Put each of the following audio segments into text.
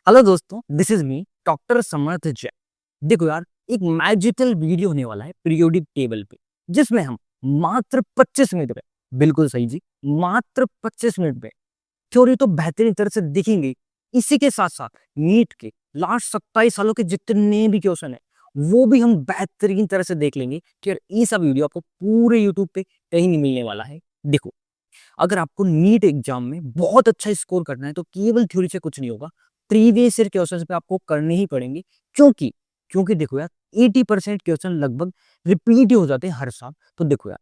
Hello दोस्तों, this is me doctor समर्थ जैन। देखो यार, एक मैजिकल वीडियो होने वाला है पीरियोडिक टेबल पे, जिसमें हम मात्र 25 मिनट में, बिल्कुल सही जी, मात्र 25 मिनट में थ्योरी तो बेहतरीन तरह से देखेंगे। इसी के साथ साथ नीट के लास्ट 27 सालों के जितने भी क्वेश्चन है वो भी हम बेहतरीन तरह से देख लेंगे कि यार ये सब वीडियो आपको पूरे यूट्यूब पे कहीं नहीं मिलने वाला है। देखो, अगर आपको नीट एग्जाम में बहुत अच्छा स्कोर करना है तो केवल थ्योरी से कुछ नहीं होगा, प्रीवियस ईयर क्वेश्चंस पे आपको करने ही पड़ेंगे। क्योंकि क्योंकि देखो यार, 80% क्वेश्चन लगभग रिपीट ही हो जाते हैं हर साल। तो देखो यार,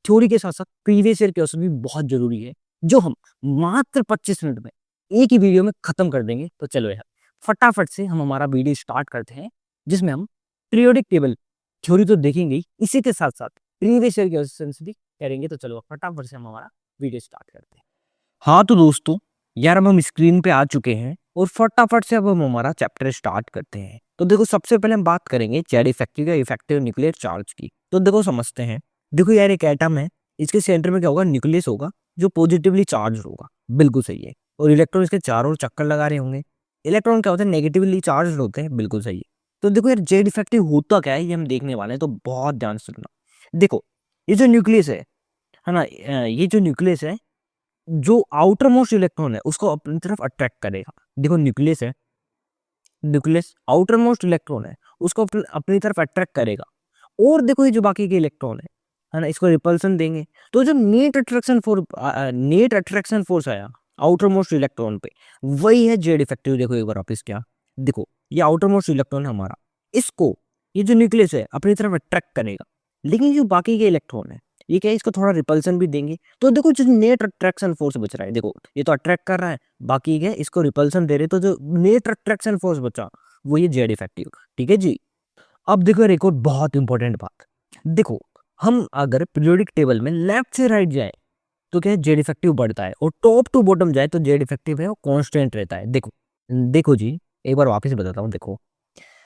थ्योरी के साथ साथ प्रीवियस ईयर क्वेश्चन भी बहुत जरूरी है, जो हम मात्र 25 मिनट में एक ही वीडियो में खत्म कर देंगे। तो चलो यार, फटाफट से हम हमारा वीडियो स्टार्ट करते हैं, जिसमें हम पीरियोडिक टेबल थ्योरी तो देखेंगे ही, इसी के साथ साथ प्रीवियस ईयर क्वेश्चन भी करेंगे। तो चलो फटाफट से हम हमारा वीडियो स्टार्ट करते हैं। हाँ तो दोस्तों, यार अब हम स्क्रीन पे आ चुके हैं और फटाफट से अब हम हमारा चैप्टर स्टार्ट करते हैं। तो देखो, सबसे पहले हम बात करेंगे जेड इफेक्टिव या इफेक्टिव न्यूक्लियर चार्ज की। तो देखो समझते हैं। देखो यार, एक एटम है, इसके सेंटर में क्या होगा, न्यूक्लियस होगा जो पॉजिटिवली चार्ज होगा, बिल्कुल सही है। और इलेक्ट्रॉन इसके चारों ओर चक्कर लगा रहे होंगे। इलेक्ट्रॉन क्या होते हैं, नेगेटिवली चार्ज होते हैं, बिल्कुल सही है। तो देखो यार, जेड इफेक्टिव होता क्या है ये हम देखने वाले हैं, तो बहुत ध्यान से सुनना। देखो, ये जो न्यूक्लियस है ना, ये जो न्यूक्लियस है, जो आउटर मोस्ट इलेक्ट्रॉन है उसको अपनी तरफ अट्रैक्ट करेगा। देखो न्यूक्लियस है, न्यूक्लियस आउटर मोस्ट इलेक्ट्रॉन है, उसको अपनी तरफ अट्रैक्ट करेगा। और देखो ये जो बाकी के इलेक्ट्रॉन है ना, इसको रिपल्सन देंगे। तो जो नेट अट्रैक्शन फोर्स आया आउटर मोस्ट इलेक्ट्रॉन पे, वही है जेड इफेक्टिव। देखो एक बार वापस क्या, देखो ये आउटर मोस्ट इलेक्ट्रॉन है हमारा, इसको ये जो न्यूक्लियस है अपनी तरफ अट्रैक्ट करेगा। लेकिन जो बाकी के इलेक्ट्रॉन है, ये क्या है, इसको थोड़ा रिपल्सन भी देंगे। तो देखो जो नेट अट्रैक्शन फोर्स बच रहा है, देखो ये तो अट्रैक्ट कर रहा है, बाकी क्या है, इसको रिपल्सन दे रहे, तो जो नेट अट्रैक्शन फोर्स बचा वो ये जेड इफेक्टिव। ठीक है जी। अब देखो यार, एक और बहुत इंपॉर्टेंट बात। देखो, हम अगर पीरियोडिक टेबल में लेफ्ट से राइट जाए तो क्या है, जेड इफेक्टिव बढ़ता है, और टॉप टू बॉटम जाए तो जेड इफेक्टिव है वो कांस्टेंट रहता है। देखो देखो जी, एक बार वापस बताता हूँ। देखो,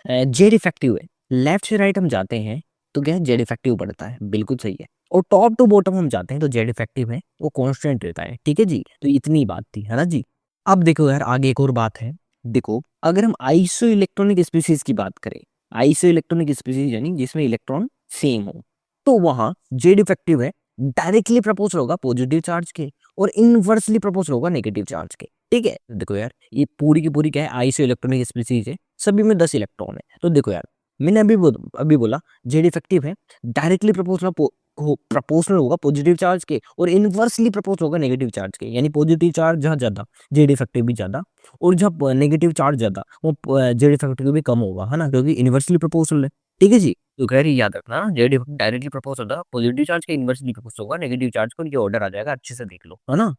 जेड इफेक्टिव है, लेफ्ट से राइट हम जाते हैं तो क्या है, जेड इफेक्टिव बढ़ता है, बिल्कुल सही है। और टॉप टू बॉटम हम जाते हैं तो जेड इफेक्टिव है वो कांस्टेंट रहता है। ठीक है जी, तो इतनी बात थी, है ना जी। अब देखो यार, आगे एक और बात है। देखो, अगर हम आइसो इलेक्ट्रॉनिक स्पीसीज की बात करें, आइसो इलेक्ट्रॉनिक स्पीसीज यानी जिसमें इलेक्ट्रॉन सेम हो, तो वहां जेड इफेक्टिव है डायरेक्टली प्रपोजल होगा पॉजिटिव चार्ज के, और इनवर्सली प्रपोजल होगा नेगेटिव चार्ज के। ठीक है, देखो यार, ये पूरी की पूरी क्या है, आइसो इलेक्ट्रॉनिक स्पीसीज है, सभी में 10 इलेक्ट्रॉन है। तो देखो यार, मैंने अभी बोला जेड इफेक्टिव है डायरेक्टली प्रपोर्शनल होगा पॉजिटिव चार्ज के, और इनवर्सली प्रपोर्शनल होगा नेगेटिव चार्ज के। यानी पॉजिटिव चार्ज जहाँ ज्यादा, जेड इफेक्टिव भी ज्यादा, और जहाँ नेगेटिव चार्ज ज्यादा, वो जेड इफेक्टिव भी कम होगा, है ना, क्योंकि इनवर्सली प्रपोर्शनल है। ठीक है जी। तो कह रही याद रखना, जेड डायरेक्टली प्रपोज होता है पॉजिटिव चार्ज के, इनवर्सली प्रपोज होगा नेगेटिव चार्ज को, ये ऑर्डर आ जाएगा, अच्छे से देख लो, है ना।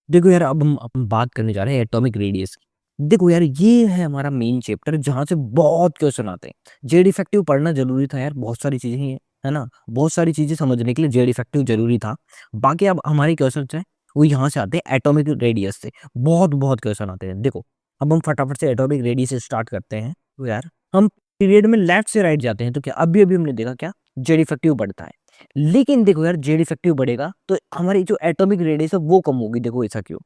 देखो यार, अब हम बात करने जा रहे हैं एटॉमिक रेडियस की। देखो यार, ये है हमारा मेन चैप्टर जहां से बहुत क्वेश्चन आते हैं। जेड इफेक्टिव पढ़ना जरूरी था यार, बहुत सारी चीजें ही है ना, बहुत सारी चीजें समझने के लिए जेड इफेक्टिव जरूरी था। बाकी अब हमारे क्वेश्चन है वो यहाँ से आते हैं, एटॉमिक रेडियस से बहुत बहुत क्वेश्चन आते हैं। देखो, अब हम फटाफट से एटॉमिक रेडियस से स्टार्ट करते हैं। तो यार, हम पीरियड में लेफ्ट से राइट जाते हैं तो क्या, अभी अभी हमने देखा क्या, जेड इफेक्टिव बढ़ता है। लेकिन देखो यार, जेड इफेक्टिव बढ़ेगा तो हमारी जो एटॉमिक रेडियस है वो कम होगी। देखो ऐसा क्यों,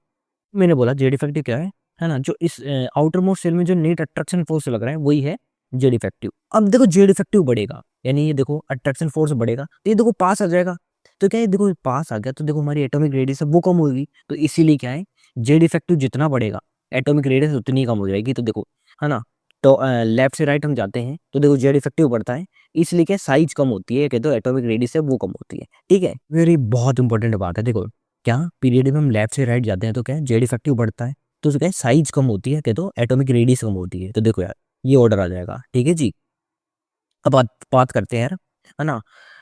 मैंने बोला जेड इफेक्टिव क्या है ना, जो इस आउटर मोस्ट सेल में जो नेट अट्रैक्शन फोर्स लग रहा है वही है जेड इफेक्टिव। अब देखो जेड इफेक्टिव बढ़ेगा, यानी ये देखो अट्रैक्शन फोर्स बढ़ेगा, तो ये देखो पास आ जाएगा। तो क्या है, देखो पास आ गया तो देखो हमारी एटॉमिक रेडियस है वो कम होगी। तो इसीलिए क्या है, जेड इफेक्टिव जितना बढ़ेगा एटॉमिक रेडियस उतनी कम हो जाएगी। तो देखो, है ना, तो लेफ्ट से राइट हम जाते हैं तो देखो जेड इफेक्टिव बढ़ता है, इसलिए क्या साइज कम होती है, कहते हो एटॉमिक रेडियस है वो कम होती है। ठीक है, वेरी बहुत इंपॉर्टेंट बात है। देखो, क्या पीरियड में हम लेफ्ट से राइट जाते हैं तो क्या है, जेड इफेक्टिव बढ़ता है, तो क्या है साइज कम होती है, कहते हो एटॉमिक रेडियस कम होती है। तो देखो यार, ये ऑर्डर आ जाएगा। ठीक है जी। अब बात करते हैं यार, है ना,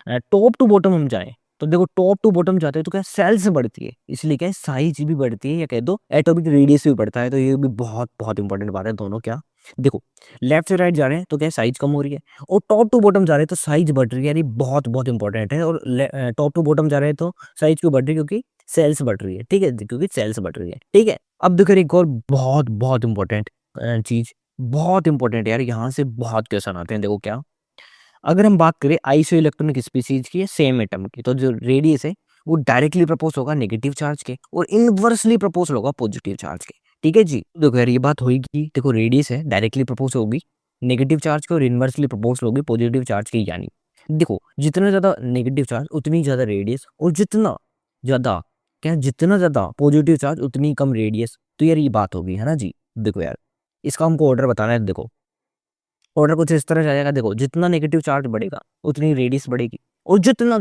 टॉप टू बॉटम हम जाएं तो देखो, टॉप टू बॉटम जाते हैं तो क्या सेल्स बढ़ती है, इसलिए क्या साइज भी बढ़ती है, या कह दो एटॉमिक रेडियस भी बढ़ता है। तो ये भी बहुत बहुत इंपॉर्टेंट बात है दोनों। क्या, देखो लेफ्ट से राइट जा रहे हैं तो क्या साइज कम हो रही है, और टॉप टू बॉटम जा रहे हैं तो साइज बढ़ रही है। यार ये बहुत बहुत इंपॉर्टेंट है। और टॉप टू बॉटम जा रहे हैं तो साइज क्यों बढ़ रही है, क्योंकि सेल्स बढ़ रही है। ठीक है, क्योंकि सेल्स बढ़ रही है। ठीक है, अब देखो एक और बहुत बहुत इंपॉर्टेंट चीज, बहुत इंपॉर्टेंट यार, यहाँ से बहुत क्वेश्चन आते हैं। देखो क्या, अगर हम बात करें आइसो इलेक्ट्रॉनिक स्पीसीज की, सेम एटम की, तो जो रेडियस है वो डायरेक्टली प्रपोज होगा नेगेटिव चार्ज के, और इनवर्सली प्रपोज होगा पॉजिटिव चार्ज के। ठीक है जी। देखो यार ये बात हुई कि देखो रेडियस है डायरेक्टली प्रोपोर्शनल होगी नेगेटिव चार्ज की और इनवर्सली प्रोपोर्शनल होगी पॉजिटिव चार्ज की। यानी देखो जितना ज्यादा नेगेटिव चार्ज उतनी ज्यादा रेडियस, और जितना ज्यादा क्या, जितना ज्यादा पॉजिटिव चार्ज उतनी कम रेडियस। तो यार ये बात होगी, है ना जी। देखो यार इसका हमको ऑर्डर बताना है। देखो ऑर्डर कुछ इस तरह से आएगा। देखो जितना नेगेटिव चार्ज बढ़ेगा उतनी रेडियस बढ़ेगी, और जितना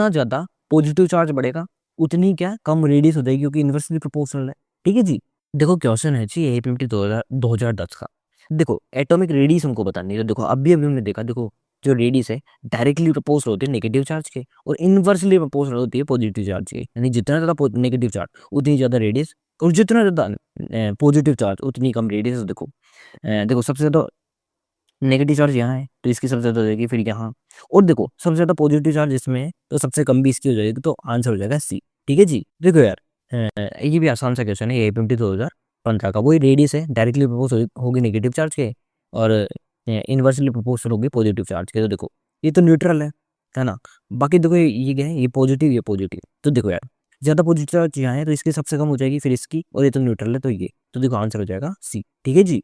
ज्यादा पॉजिटिव चार्ज बढ़ेगा उतनी क्या कम रेडियस हो जाएगी, क्योंकि इन्वर्सली प्रोपोर्शनल है। ठीक है जी। देखो क्वेश्चन है जी एपीएमटी 2010 का। देखो एटॉमिक रेडियस हमको बतानी है। तो देखो अभी अभी हमने देखा, देखो जो रेडियस है डायरेक्टली प्रोपोर्शनल होती है नेगेटिव चार्ज के, और इनवर्सली प्रोपोर्शनल होती है पॉजिटिव चार्ज के। यानी जितना ज्यादा नेगेटिव चार्ज उतनी ज्यादा रेडियस, और जितना ज्यादा पॉजिटिव चार्ज उतनी कम रेडियस। देखो देखो सबसे ज्यादा नेगेटिव चार्ज यहाँ है तो इसकी सबसे ज्यादा हो जाएगी, फिर यहाँ, और देखो सबसे ज्यादा पॉजिटिव चार्ज इसमें है तो सबसे कम भी इसकी हो जाएगी, तो आंसर हो जाएगा सी। ठीक है जी। देखो यार ये भी आसान सा क्वेश्चन है, ये एपीएमटी 2015 का। वही रेडियस है डायरेक्टली प्रपोज होगी नेगेटिव चार्ज के, और इनवर्सली प्रोपोर्शनल होगी पॉजिटिव चार्ज के। तो देखो ये तो न्यूट्रल है ना। बाकी देखो ये क्या है, ये पॉजिटिव, ये पॉजिटिव। तो देखो यार ज्यादा पॉजिटिव चार्ज यहाँ है तो इसकी सबसे कम हो जाएगी, फिर इसकी, और ये तो न्यूट्रल है तो ये। तो देखो आंसर हो जाएगा सी। ठीक है जी।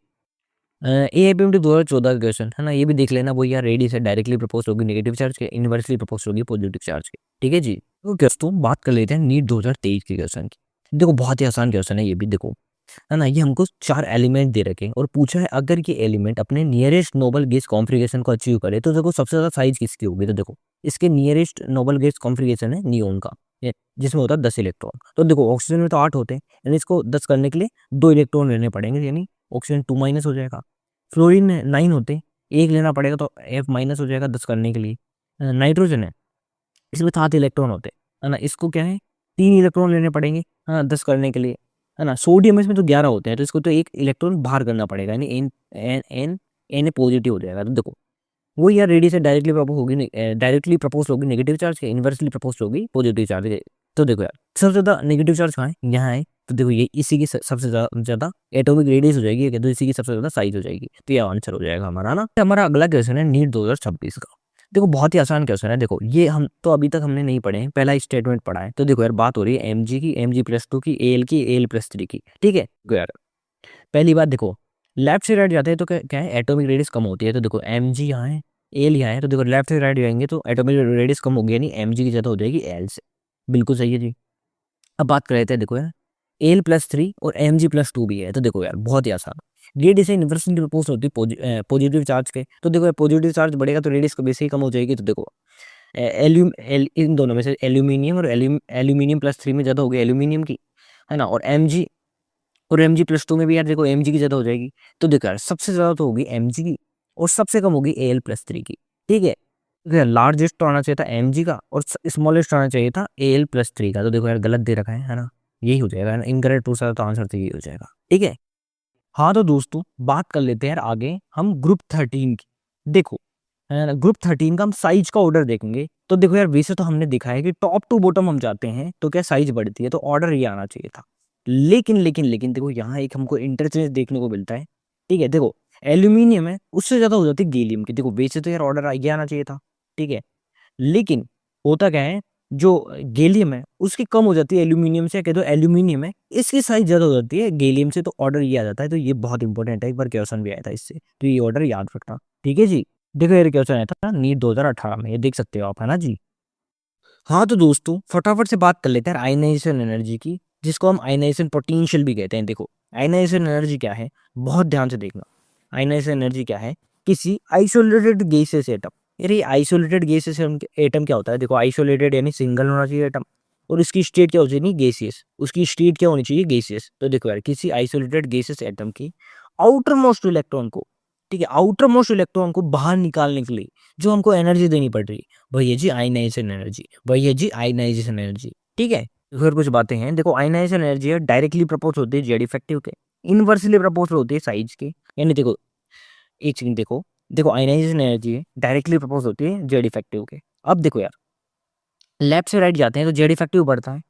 एआईपीएमटी 2014 का क्वेश्चन है ना, ये भी देख लेना। वो यार रेडियस है डायरेक्टली प्रोपोज होगी नेगेटिव चार्ज के, इनवर्सली प्रोपोज होगी पॉजिटिव चार्ज के। ठीक है जी। तो क्वेश्चन बात कर लेते हैं नीट 2023 के क्वेश्चन की। देखो बहुत ही आसान क्वेश्चन है ये भी। देखो है ना, ये हमको 4 एलिमेंट दे रखे हैं और पूछा है अगर ये एलिमेंट अपने नियरेस्ट नोबल गैस कॉन्फ़िगरेशन को अचीव करे तो देखो सबसे ज्यादा साइज किसकी होगी। तो देखो इसके नियरेस्ट नोबल गैस कॉन्फ़िगरेशन है नियोन का, जिसमें होता है 10 इलेक्ट्रॉन। तो देखो ऑक्सीजन में तो 8 होते हैं, यानी इसको 10 करने के लिए 2 इलेक्ट्रॉन लेने पड़ेंगे, यानी ऑक्सीजन 2 माइनस हो जाएगा। फ्लोरीन में 9 होते हैं, एक लेना पड़ेगा तो F माइनस हो जाएगा 10 करने के लिए। नाइट्रोजन है, इसमें 7 इलेक्ट्रॉन होते हैं, है ना, इसको क्या है 3 इलेक्ट्रॉन लेने पड़ेंगे, हाँ 10 करने के लिए, है ना। सोडियम इसमें तो 11 होते हैं तो इसको तो एक इलेक्ट्रॉन बाहर करना पड़ेगा, यानी N N N N positive हो जाएगा। तो देखो वो यार रेडियस से डायरेक्टली प्रपोज होगी, डायरेक्टली प्रपोज होगी नेगेटिव चार्ज के, इनवर्सली प्रपोज होगी पॉजिटिव चार्ज के। तो देखो यार सबसे ज्यादा नेगेटिव चार्ज कहाँ है, यहाँ है। तो देखो ये इसी की सबसे ज्यादा एटॉमिक रेडियस हो जाएगी, तो इसी की सबसे ज्यादा साइज हो जाएगी। तो ये आंसर हो जाएगा हमारा ना। हमारा अगला क्वेश्चन है नीट 2026 का। देखो बहुत ही आसान क्वेश्चन है। देखो ये हम तो अभी तक हमने नहीं पढ़े हैं, पहला स्टेटमेंट पढ़ा है। तो देखो यार बात हो रही है एम जी की, Mg+2 की, Al की, Al+3 की। ठीक है। देखो यार पहली बात, देखो लेफ्ट से राइट जाते हैं तो क्या है एटॉमिक रेडियस कम होती है। तो देखो एम जी यहाँ है, एल यहाँ है, तो देखो लेफ्ट से राइट जाएंगे तो एटॉमिक रेडियस कम होगी, यानी एम जी की ज्यादा हो जाएगी एल से। बिल्कुल सही है जी। अब बात कर लेते हैं। देखो यार Al+3 और Mg+2 भी है। तो देखो यार बहुत ही आसान, रेडियस इन्वर्सली प्रोपोर्शनल होती है पॉजिटिव चार्ज के। तो देखो पॉजिटिव चार्ज बढ़ेगा तो रेडियस कभी से ही कम हो जाएगी। तो देखो इन दोनों में से एल्यूमिनियम और एल्यूमिनियम+3 में ज़्यादा होगी एल्यूमिनियम की, है ना। और Mg+2 में भी यार देखो Mg की ज़्यादा हो जाएगी। तो देखो यार सबसे ज़्यादा तो होगी Mg की और सबसे कम होगी Al+3 की। ठीक है। लार्जेस्ट तो आना चाहिए था Mg का और स्मॉलेस्ट आना चाहिए था Al+3 का। तो देखो यार गलत दे रखा है ना, यही हो जाएगा। इनकरेक्ट पूछा तो आंसर तो यही हो जाएगा। ठीक है। हाँ तो दोस्तों बात कर लेते हैं यार आगे हम ग्रुप 13 की। देखो है ना, ग्रुप 13 का हम साइज का ऑर्डर देखेंगे। तो देखो यार वैसे तो हमने दिखा है कि टॉप टू बॉटम हम जाते हैं तो क्या साइज बढ़ती है, तो ऑर्डर ये आना चाहिए था। लेकिन देखो यहाँ एक हमको इंटरचेंज देखने को मिलता है। ठीक है। देखो एल्यूमिनियम है उससे ज्यादा हो जाती है गैलियम की। देखो वैसे तो यार ऑर्डर ये आना चाहिए था। ठीक है। लेकिन होता क्या है, जो गैलियम है उसकी कम हो जाती है एल्यूमिनियम से, कह दो एल्यूमिनियम है इसकी साइज ज्यादा हो जाती है गैलियम से, तो ऑर्डर ये आ जाता है। तो ये बहुत इंपॉर्टेंट है, एक बार क्वेश्चन भी आया था इससे, तो ये ऑर्डर याद रखना। ठीक है जी। देखो ये क्वेश्चन आया था नीट 2018 में, ये देख सकते हो आप, है ना जी। हाँ तो दोस्तों फटाफट से बात कर लेते हैं आयनाइजेशन एनर्जी की, जिसको हम आयनाइजेशन पोटेंशियल भी कहते हैं। देखो आयनाइजेशन एनर्जी क्या है, बहुत ध्यान से देखना। आयनाइजेशन एनर्जी क्या है, किसी आइसोलेटेड गैसेस एटम, यानी आइसोलेटेड गैसेस एटम क्या होता है, देखो आइसोलेटेड यानी सिंगल होना चाहिए एटम, और इसकी स्टेट क्या होनी चाहिए गैसियस, उसकी स्टेट क्या होनी चाहिए गैसियस। तो देखो यार किसी आइसोलेटेड गैसेस एटम की आउटर मोस्ट इलेक्ट्रॉन को, ठीक है, आउटर मोस्ट इलेक्ट्रॉन को बाहर निकालने के लिए जो हमको एनर्जी देनी पड़ रही है वही है जी आयनाइजेशन एनर्जी, वही है जी आयनाइजेशन एनर्जी। ठीक है। फिर कुछ बातें हैं। देखो आयनाइजेशन एनर्जी है डायरेक्टली प्रपोज होती है जेड इफेक्टिव के, इनवर्सली प्रपोज होती है साइज के। यानी देखो एक चीज देखो, देखो आयनाइजेशन एनर्जी है डायरेक्टली प्रपोज होती है जेड इफेक्टिव के। अब देखो यार लेफ्ट से राइट जाते हैं तो जेड इफेक्टिव बढ़ता है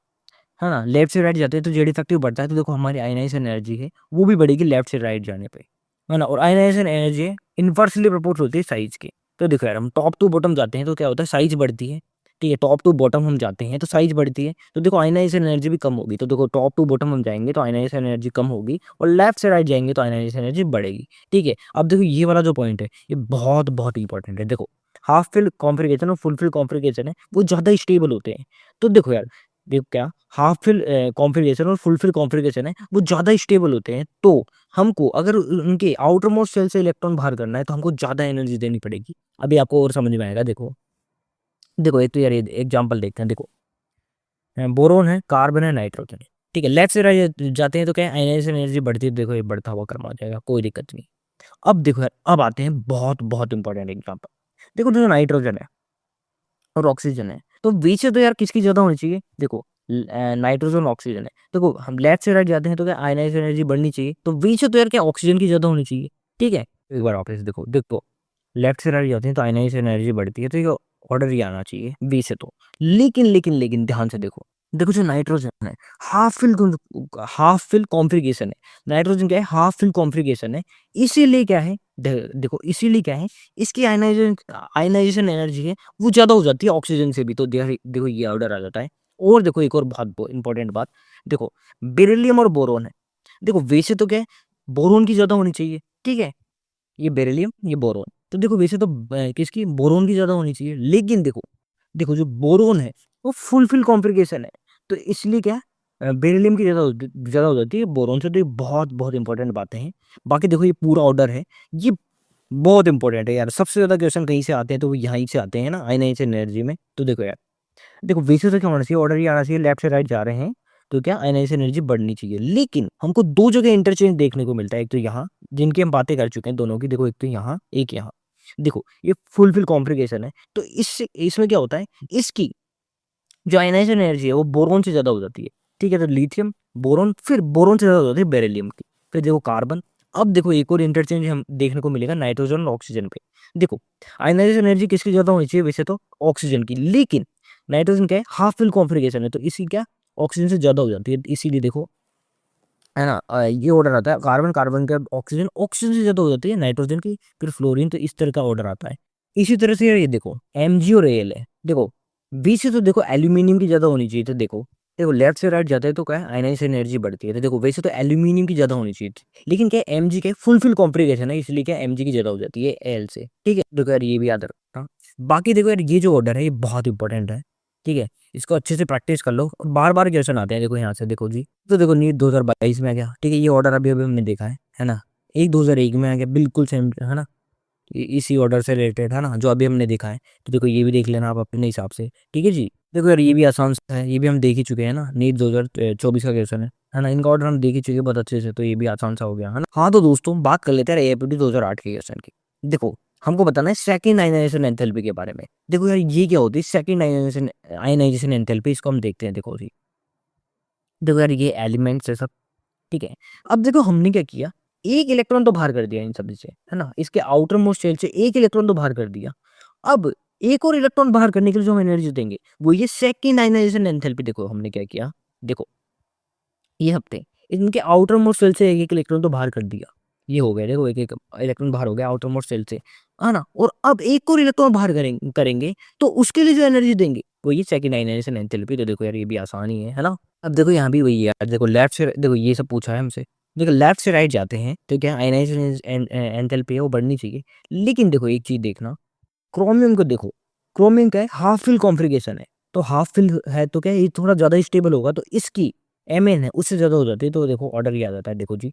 ना, लेफ्ट से राइट जाते हैं तो जेड इफेक्टिव बढ़ता है। तो देखो हमारी आयनाइजेशन एनर्जी है वो भी बढ़ेगी लेफ्ट से राइट जाने पे, है ना। और आयनाइजेशन एनर्जी इनवर्सली प्रपोर्ट होती है साइज के। तो देखो यार हम टॉप टू बॉटम जाते हैं तो क्या होता है साइज बढ़ती है, ठीक है, टॉप टू बॉटम हम जाते हैं तो साइज बढ़ती है, तो देखो आयनाइजेशन एनर्जी भी कम होगी। तो देखो टॉप टू बॉटम हम जाएंगे तो आयनाइजेशन एनर्जी कम होगी, और लेफ्ट से राइट जाएंगे तो आयनाइजेशन एनर्जी बढ़ेगी। ठीक है, अब देखो ये वाला जो पॉइंट है ये बहुत बहुत इंपॉर्टेंट है। देखो हाफ फिल कॉन्फ़िगरेशन और फुल फिल कॉन्फ़िगरेशन है वो ज़्यादा स्टेबल होते हैं। तो देखो यार, देखो क्या, हाफ फिल कॉन्फ़िगरेशन और फुल फिल कॉन्फ़िगरेशन है वो ज़्यादा स्टेबल होते हैं। तो हमको अगर उनके आउटर मोस्ट शेल से इलेक्ट्रॉन बाहर करना है तो हमको ज़्यादा एनर्जी देनी पड़ेगी। अभी आपको और समझ में आएगा। देखो देखो एक तो यार ये एग्जांपल देखते हैं। देखो बोरोन है, कार्बन है, नाइट्रोजन है। ठीक है, लेफ्ट से राइट जाते हैं तो क्या आयनाइजेशन एनर्जी बढ़ती है। देखो ये बढ़ता हुआ कर्म आ जाएगा, कोई दिक्कत नहीं। अब देखो यार, अब आते हैं बहुत बहुत इंपॉर्टेंट एग्जांपल। देखो जो नाइट्रोजन है और ऑक्सीजन है, तो बीच से तो यार किसकी ज़्यादा होनी चाहिए। देखो नाइट्रोजन ऑक्सीजन है, देखो हम लेफ्ट से राइट जाते हैं तो क्या आयनाइजेशन एनर्जी बढ़नी चाहिए, तो बीच से तो यार क्या ऑक्सीजन की ज़्यादा होनी चाहिए। ठीक है, एक बार वापस देखो देखो लेफ्ट से राइट जाते हैं तो आयनाइजेशन एनर्जी बढ़ती है, तो ये ऑर्डर ही आना चाहिए बी से। तो लेकिन ध्यान से देखो, देखो जो नाइट्रोजन है हाफ फिल कॉन्फ़िगरेशन है। नाइट्रोजन क्या है, हाफ फिल कॉन्फ़िगरेशन है। इसीलिए क्या है, देखो इसीलिए क्या है, इसकी आयनाइजेशन आयनाइजेशन एनर्जी है वो ज़्यादा हो जाती है ऑक्सीजन से भी। तो देखो ये ऑर्डर आ जाता है। और देखो एक और बहुत इंपॉर्टेंट बात, देखो बेरिलियम और बोरोन है। देखो वैसे तो क्या है, बोरोन की ज़्यादा होनी चाहिए। ठीक है, ये बेरिलियम ये बोरोन, तो देखो वैसे तो किसकी, बोरोन की ज़्यादा होनी चाहिए। लेकिन देखो देखो जो बोरोन है वो फुल फिल कॉन्फ़िगरेशन है, तो इसलिए क्या बेरिलियम की ज़्यादा हो जाती है बोरोन से। तो ये बहुत बहुत इंपॉर्टेंट बातें हैं। बाकी देखो ये पूरा ऑर्डर है, ये बहुत इंपॉर्टेंट है यार। सबसे ज़्यादा क्वेश्चन कहीं से आते हैं तो वो यहीं से आते हैं ना, आयनाइजेशन एनर्जी में। तो देखो यार, देखो वैसे तो क्या होना चाहिए, ऑर्डर ही आना चाहिए, लेफ्ट से राइट जा रहे हैं तो क्या आयनाइजेशन एनर्जी बढ़नी चाहिए। लेकिन हमको दो जगह इंटरचेंज देखने को मिलता है, एक तो यहाँ जिनकी हम बातें कर चुके हैं दोनों की, देखो एक तो यहाँ एक यहाँ। देखो ये फुल फिल कॉन्फ़िगरेशन है, तो इससे इसमें क्या होता है, इसकी जो आयनाइजेशन एनर्जी है वो बोरोन से ज़्यादा हो जाती है। ठीक है, तो लिथियम बोरोन, फिर बोरोन से ज़्यादा हो जाती है बेरिलियम की, फिर देखो कार्बन। अब देखो एक और इंटरचेंज हम देखने को मिलेगा नाइट्रोजन और ऑक्सीजन पे। देखो आयनाइजेशन एनर्जी किसकी ज़्यादा होनी चाहिए, वैसे तो ऑक्सीजन की, लेकिन नाइट्रोजन क्या है, हाफ फिल कॉन्फ़िगरेशन है, तो इसकी क्या ऑक्सीजन से ज़्यादा हो जाती है। इसीलिए देखो है ना, ये ऑर्डर आता है, कार्बन कार्बन का ऑक्सीजन ऑक्सीजन से ज़्यादा हो जाती है नाइट्रोजन की, फिर फ्लोरीन, तो इस तरह का ऑर्डर आता है। इसी तरह से यार ये देखो एमजी और एल है। देखो बी से तो देखो एल्यूमिनियम की ज़्यादा होनी चाहिए। तो देखो देखो लेफ्ट से राइट जाता है तो क्या है, आयनाइजेशन एनर्जी बढ़ती है। तो देखो वैसे तो एल्यूमिनियम की ज़्यादा होनी चाहिए थी, लेकिन क्या एम जी का फुल फिल कॉम्प्लिकेशन है, इसलिए क्या एम जी की ज़्यादा हो जाती है एल से। ठीक है, देखो यार ये भी याद रखना। बाकी देखो यार ये जो ऑर्डर है ये बहुत इंपॉर्टेंट है। ठीक है, इसको अच्छे से प्रैक्टिस कर लो, और बार बार क्वेश्चन आते हैं। देखो यहाँ से देखो जी, तो देखो नीट 2022 में आ गया। ठीक है, ये ऑर्डर अभी अभी हमने देखा है ना। एक 2001 में आ गया, बिल्कुल सेम है ना, इसी ऑर्डर से रिलेटेड है ना जो अभी हमने देखा है। तो देखो ये भी देख लेना आप अपने हिसाब से। ठीक है जी, देखो यार ये भी आसान सा है, ये भी हम देख ही चुके हैं ना, नीट 2024 का क्वेश्चन है ना, इनका ऑर्डर हम देख ही चुके हैं बहुत अच्छे से, तो ये भी आसान सा हो गया है ना। हाँ तो दोस्तों बात कर लेते हैं एपीटी 2008 के क्वेश्चन की। देखो हमको बताना है सेकंड आयनाइजेशन एंथैल्पी के बारे में। देखो यार ये क्या होती है सेकंड आयनाइजेशन आयनाइजेशन एंथैल्पी, इसको हम देखते हैं। देखो जी, देखो यार ये एलिमेंट्स है सब। ठीक है, अब देखो हमने क्या किया, एक इलेक्ट्रॉन तो बाहर कर दिया इन सब से, है ना, इसके आउटर मोस्ट शेल से एक इलेक्ट्रॉन तो बाहर कर दिया। अब एक और इलेक्ट्रॉन बाहर करने के लिए जो हम एनर्जी देंगे वो ये सेकंड आयनाइजेशन एंथैल्पी। देखो हमने क्या किया, देखो ये हफ्ते इनके आउटर मोस्ट शेल से एक एक इलेक्ट्रॉन तो बाहर कर दिया, ये हो गया। देखो एक एक इलेक्ट्रॉन बाहर हो गया आउटर मोस्ट शेल से, है ना। और अब एक और इलेक्ट्रॉन बाहर करेंगे तो उसके लिए जो एनर्जी देंगे वो ये सेकंड आयनाइजेशन एंथैल्पी। तो देखो यार ये भी आसान ही है ना। अब देखो यहाँ भी वही है यार, देखो लेफ्ट से देखो ये सब पूछा है हमसे। देखो लेफ्ट से राइट जाते हैं तो क्या आयनाइजेशन एंथैल्पी है वो बढ़नी चाहिए। लेकिन देखो एक चीज देखना, क्रोमियम को देखो, क्रोमियम क्या है, हाफ फिल कॉन्फ़िगरेशन है, तो हाफ फिल है तो क्या है, ये थोड़ा ज़्यादा स्टेबल होगा, तो इसकी एम है उससे ज़्यादा हो जाती है। तो देखो ऑर्डर ये आ जाता है। देखो जी,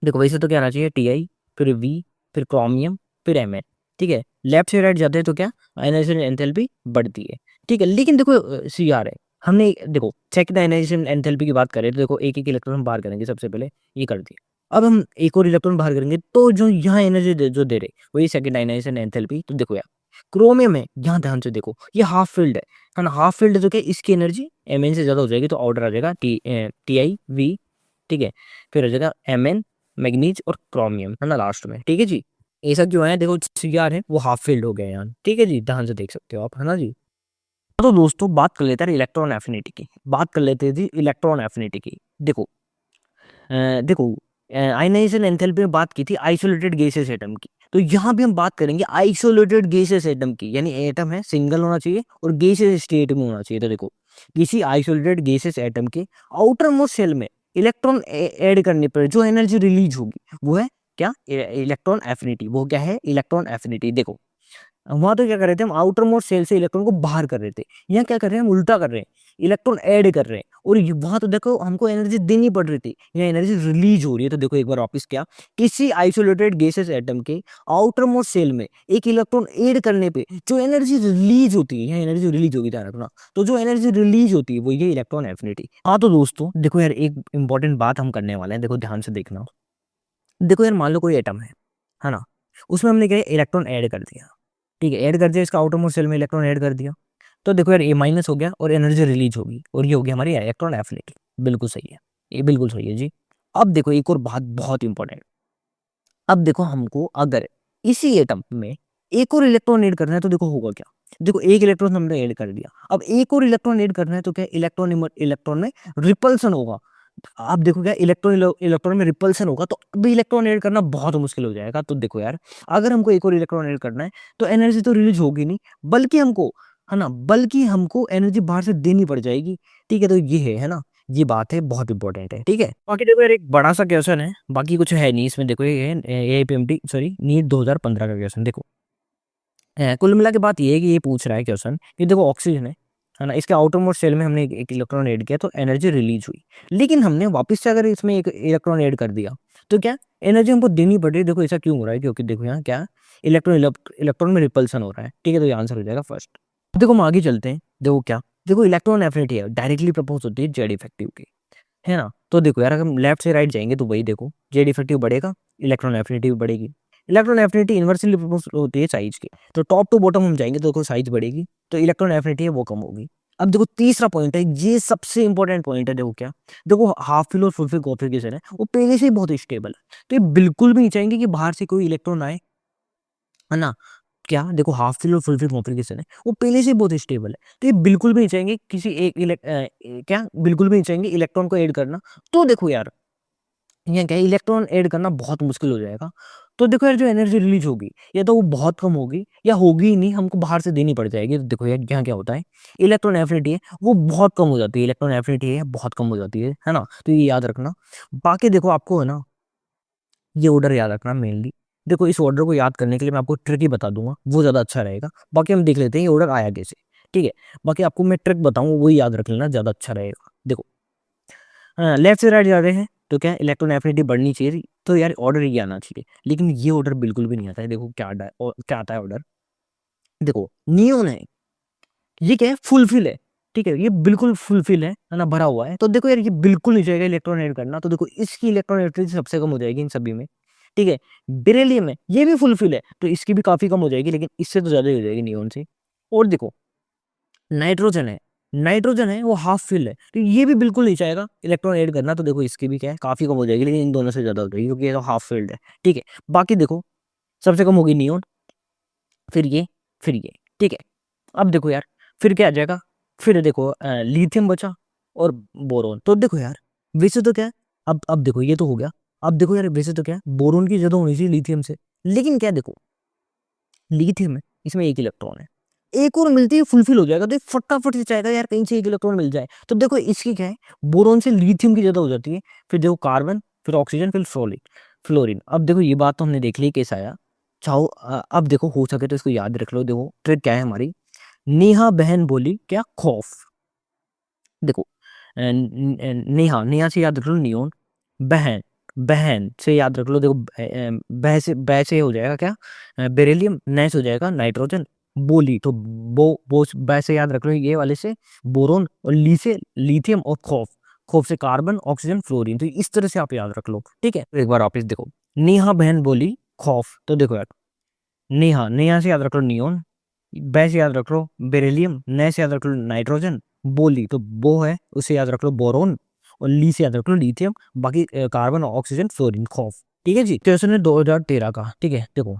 देखो वैसे तो क्या आना चाहिए, टी फिर वी फिर क्रोमियम फिर एम। ठीक है, लेफ्ट से राइट जाते हैं तो क्या आयनाइजेशन एंथैल्पी बढ़ती है। ठीक है, लेकिन देखो सी आर है, हमने देखो सेकंड आयनाइजेशन एंथैल्पी की बात करें तो देखो एक एक इलेक्ट्रॉन हम बाहर करेंगे सबसे पहले, ये कर दिया। अब हम एक और इलेक्ट्रॉन बाहर करेंगे तो जो यहाँ एनर्जी जो दे रहे वही सेकंड आयनाइजेशन एंथैल्पी। तो देखो यार क्रोमियम है, यहाँ ध्यान से देखो ये हाफ फील्ड है ना, हाफ फील्ड है तो क्या इसकी एनर्जी एम एन से ज़्यादा हो जाएगी, तो ऑर्डर आ जाएगा टी आई वी। ठीक है, फिर आ जाएगा एम एन मैग्नीज और क्रोमियम, है ना लास्ट में। ठीक है जी, ये सब जो है देखो सी आर है वो हाफ फील्ड हो गया यार। ठीक है जी, ध्यान से देख सकते हो आप, है ना जी। तो दोस्तों बात कर लेते हैं इलेक्ट्रॉन एफिनिटी की, बात कर लेते हैं जी इलेक्ट्रॉन एफिनिटी की। देखो देखो आयनाइजेशन एंथैल्पी में बात की थी आइसोलेटेड गैसेस एटम की। तो यहाँ भी हम बात करेंगे आइसोलेटेड गैसेस एटम की, यानी एटम है सिंगल होना चाहिए और गैसेस स्टेट में होना चाहिए। तो देखो किसी आइसोलेटेड गैसेस एटम के आउटर मोस्ट शेल में इलेक्ट्रॉन ऐड करने पर जो एनर्जी रिलीज होगी वो है क्या, इलेक्ट्रॉन एफिनिटी। वो क्या है, इलेक्ट्रॉन एफिनिटी। देखो वहां तो क्या कर रहे थे हम, आउटर मोस्ट शेल से इलेक्ट्रॉन को बाहर कर रहे थे, यहाँ क्या कर रहे हैं हम, उल्टा कर रहे हैं, इलेक्ट्रॉन ऐड कर रहे हैं। और वहां तो देखो हमको एनर्जी देनी पड़ रही थी, यहाँ एनर्जी रिलीज हो रही है। तो देखो एक बार वापस क्या, किसी आइसोलेटेड गैसेस एटम के आउटर मोस्ट शेल में एक इलेक्ट्रॉन ऐड करने पे जो एनर्जी रिलीज होती है, यहाँ एनर्जी रिलीज होगी, ध्यान रखना। तो जो एनर्जी रिलीज होती है वो ये इलेक्ट्रॉन एफिनिटी। हाँ तो दोस्तों देखो यार, एक इंपॉर्टेंट बात हम करने वाले हैं, देखो ध्यान से देखना। देखो यार मान लो कोई एटम है ना, उसमें हमने क्या इलेक्ट्रॉन ऐड कर दिया, ठीक है, ऐड कर दिया, इसका आउटर मोस्ट शेल में इलेक्ट्रॉन ऐड कर दिया। तो देखो यार ए माइनस हो गया और एनर्जी रिलीज होगी, और ये हो गया हमारी इलेक्ट्रॉन एफिनिटी। बिल्कुल सही है, ये बिल्कुल सही है जी। अब देखो एक और बात बहुत इंपॉर्टेंट। अब देखो हमको अगर इसी एटम में एक और इलेक्ट्रॉन ऐड करना है तो देखो होगा क्या। देखो एक इलेक्ट्रॉन हमने ऐड कर दिया, अब एक और इलेक्ट्रॉन ऐड करना है तो क्या, इलेक्ट्रॉन में रिपल्सन होगा। आप देखो क्या, इलेक्ट्रॉन में रिपल्सन होगा, तो अभी इलेक्ट्रॉन ऐड करना बहुत मुश्किल हो जाएगा। तो देखो यार, अगर हमको एक और इलेक्ट्रॉन ऐड करना है तो एनर्जी तो रिलीज होगी नहीं, बल्कि हमको, है ना, बल्कि हमको एनर्जी बाहर से देनी पड़ जाएगी। ठीक है, तो ये है ना, ये बात है, बहुत इंपॉर्टेंट है। ठीक है, बाकी देखो यार एक बड़ा सा क्वेश्चन है, बाकी कुछ है नहीं इसमें। देखो ये है एआईपीएमटी सॉरी नीट 2015 का क्वेश्चन। देखो कुल मिला के बात ये है कि ये पूछ रहा है क्वेश्चन कि देखो ऑक्सीजन है ना, इसके आउटर मोस्ट शेल में हमने एक इलेक्ट्रॉन ऐड किया तो एनर्जी रिलीज हुई, लेकिन हमने वापस से अगर इसमें एक इलेक्ट्रॉन ऐड कर दिया तो क्या एनर्जी हमको देनी पड़ रही है। देखो ऐसा क्यों हो रहा है, क्योंकि देखो यहाँ क्या, इलेक्ट्रॉन में रिपल्सन हो रहा है। ठीक है, तो ये आंसर हो जाएगा फर्स्ट। देखो हम आगे चलते हैं। देखो क्या, देखो इलेक्ट्रॉन एफिनिटी है डायरेक्टली प्रपोज होती है जेड इफेक्टिव की, है ना। तो देखो यार अगर हम लेफ्ट से राइट जाएंगे तो वही देखो, जेड इफेक्टिव बढ़ेगा, इलेक्ट्रॉन एफिनिटी भी बढ़ेगी। इलेक्ट्रॉन एफिनिटी इनवर्सली प्रोपोर्शनल होती है साइज की, तो टॉप टू बॉटम हम जाएंगे तो देखो साइज बढ़ेगी, तो इलेक्ट्रॉन एफिनिटी है वो कम होगी। अब देखो तीसरा पॉइंट है, ये सबसे इंपॉर्टेंट पॉइंट है। देखो क्या, देखो हाफ फिल और फुल फिल कॉन्फ़िगरेशन है वो पहले से ही बहुत स्टेबल है, तो ये बिल्कुल भी नहीं चाहेंगे कि बाहर से कोई इलेक्ट्रॉन आए, है ना। क्या देखो हाफ फिल और फुल फिल कॉन्फ़िगरेशन है वो पहले से ही बहुत स्टेबल है, तो ये बिल्कुल भी नहीं चाहेंगे किसी एक क्या बिल्कुल भी नहीं चाहेंगे इलेक्ट्रॉन को ऐड करना। तो देखो यार यहाँ क्या है, इलेक्ट्रॉन ऐड करना बहुत मुश्किल हो जाएगा। तो देखो यार जो एनर्जी रिलीज होगी या तो वो बहुत कम होगी या होगी ही नहीं, हमको बाहर से देनी पड़ जाएगी। तो देखो यार यहाँ क्या होता है, इलेक्ट्रॉन एफिनिटी है वो बहुत कम हो जाती है, इलेक्ट्रॉन एफिनिटी है बहुत कम हो जाती है ना। तो ये याद रखना। बाकी देखो आपको है ना, ये ऑर्डर याद रखना मेनली। देखो इस ऑर्डर को याद करने के लिए मैं आपको ट्रिक ही बता दूंगा, वो ज़्यादा अच्छा रहेगा। बाकी हम देख लेते हैं ये ऑर्डर आया कैसे। ठीक है, बाकी आपको मैं ट्रिक बताऊँ वही याद रख लेना, ज़्यादा अच्छा रहेगा। देखो लेफ्ट से राइट जा रहे हैं तो क्या इलेक्ट्रॉन एफिनिटी बढ़नी चाहिए, तो यार ऑर्डर ये आना चाहिए, लेकिन ये ऑर्डर बिल्कुल भी नहीं आता है। देखो क्या आता है ऑर्डर, देखो नियोन है, ये क्या है, फुलफिल है। ठीक है, ये बिल्कुल फुलफिल है ना, भरा हुआ है। तो देखो यार ये बिल्कुल नहीं चाहिए इलेक्ट्रॉन ऐड करना, तो देखो इसकी इलेक्ट्रॉन एफिनिटी सबसे कम हो जाएगी इन सभी में। ठीक है, बेरिलियम है, ये भी फुलफिल है, तो इसकी भी काफी कम हो जाएगी, लेकिन इससे तो ज्यादा ही हो जाएगी नियोन से। और देखो नाइट्रोजन है, नाइट्रोजन है वो हाफ फिल है, तो ये भी बिल्कुल नहीं चाहेगा इलेक्ट्रॉन ऐड करना, तो देखो इसकी भी क्या है काफी कम हो जाएगी, लेकिन इन दोनों से ज्यादा हो जाएगी क्योंकि ये तो हाफ फिल्ड है। ठीक है, बाकी देखो सबसे कम होगी नियोन, फिर ये, फिर ये। ठीक है, अब देखो यार फिर क्या आ जाएगा, फिर देखो लिथियम बचा और बोरोन। तो देखो यार वैसे तो क्या है, अब देखो ये तो हो गया। अब देखो यार वैसे तो क्या है, बोरोन की ज्यादा होनी चाहिए लिथियम से, लेकिन क्या देखो लिथियम है, इसमें एक इलेक्ट्रॉन है, एक और मिलती है फुलफिल हो जाएगा, तो ये फटाफट से चाहेगा यार कहीं से एक इलेक्ट्रॉन मिल जाए। तो देखो इसकी क्या है, बोरोन से लिथियम की ज्यादा हो जाती है, फिर देखो कार्बन, फिर ऑक्सीजन, फिर फ्लोरीन। फ्लोरीन अब देखो ये बात तो हमने देख ली कैसा आया। चाहो अब देखो हो सके तो इसको याद रख लो। देखो ट्रिक क्या है हमारी, नेहा बहन बोली क्या खौफ। देखो नेहा, नेहा से याद रख लो नियोन, बहन, बहन से याद रख लो देखो बह से हो जाएगा क्या बेरिलियम, नय से हो जाएगा नाइट्रोजन, बोली तो बो बह से याद रख लो ये वाले से बोरोन, और ली से लिथियम, और खौफ, खौफ से कार्बन, ऑक्सीजन, फ्लोरीन। तो इस तरह से आप याद रख लो। ठीक है, तो एक बार वापिस देखो, नेहा बहन बोली खौफ, तो देखो यार नेहा, नेहा से याद रख लो नियोन, बै से याद रख लो बेरिलियम, नय से याद रख लो नाइट्रोजन, बोली तो बो है उसे याद रख लो बोरोन, और ली से याद रख लो लिथियम, बाकी कार्बन, ऑक्सीजन, फ्लोरीन, खौफ। ठीक है जी, क्वेश्चन है 2013 का। ठीक है, देखो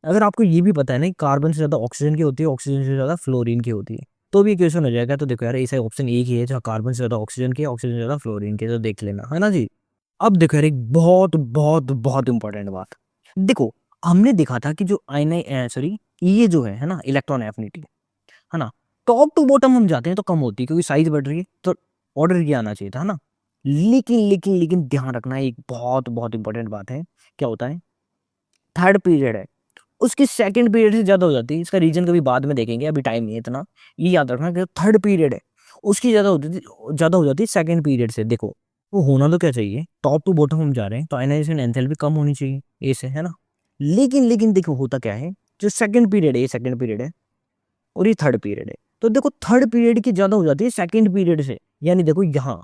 अगर आपको ये भी पता है ना कार्बन से ज्यादा ऑक्सीजन की होती है, ऑक्सीजन से ज्यादा फ्लोरीन की होती है, तो भी क्वेश्चन हो जाएगा। तो देखो यार ऐसा ऑप्शन एक ही है जहाँ कार्बन से ज्यादा ऑक्सीजन की, ऑक्सीजन से ज्यादा फ्लोरीन की, तो देख लेना, है ना जी। अब देखो यार एक बहुत बहुत बहुत इंपॉर्टेंट बात, देखो हमने देखा था कि जो सॉरी ये जो है ना, इलेक्ट्रॉन एफिनिटी है ना, टॉप टू बॉटम हम जाते हैं तो कम होती है क्योंकि साइज बढ़ रही है, तो ऑर्डर ये आना चाहिए था, है ना। लेकिन ध्यान रखना, एक बहुत बहुत इंपॉर्टेंट बात है, क्या होता है, थर्ड पीरियड है उसकी सेकंड पीरियड से ज़्यादा हो जाती है। इसका रीज़न कभी बाद में देखेंगे, अभी टाइम नहीं है इतना। ये याद रखना कि थर्ड पीरियड है उसकी ज़्यादा हो जाती है सेकंड पीरियड से। देखो वो होना तो क्या चाहिए, टॉप टू बॉटम हम जा रहे हैं तो आयनाइजेशन एंथैल्पी कम होनी चाहिए ए से, है ना। लेकिन देखो होता क्या है, जो सेकंड पीरियड है, ये सेकंड पीरियड है और ये थर्ड पीरियड है, तो देखो थर्ड पीरियड की ज़्यादा हो जाती है सेकंड पीरियड से। यानी देखो यहाँ,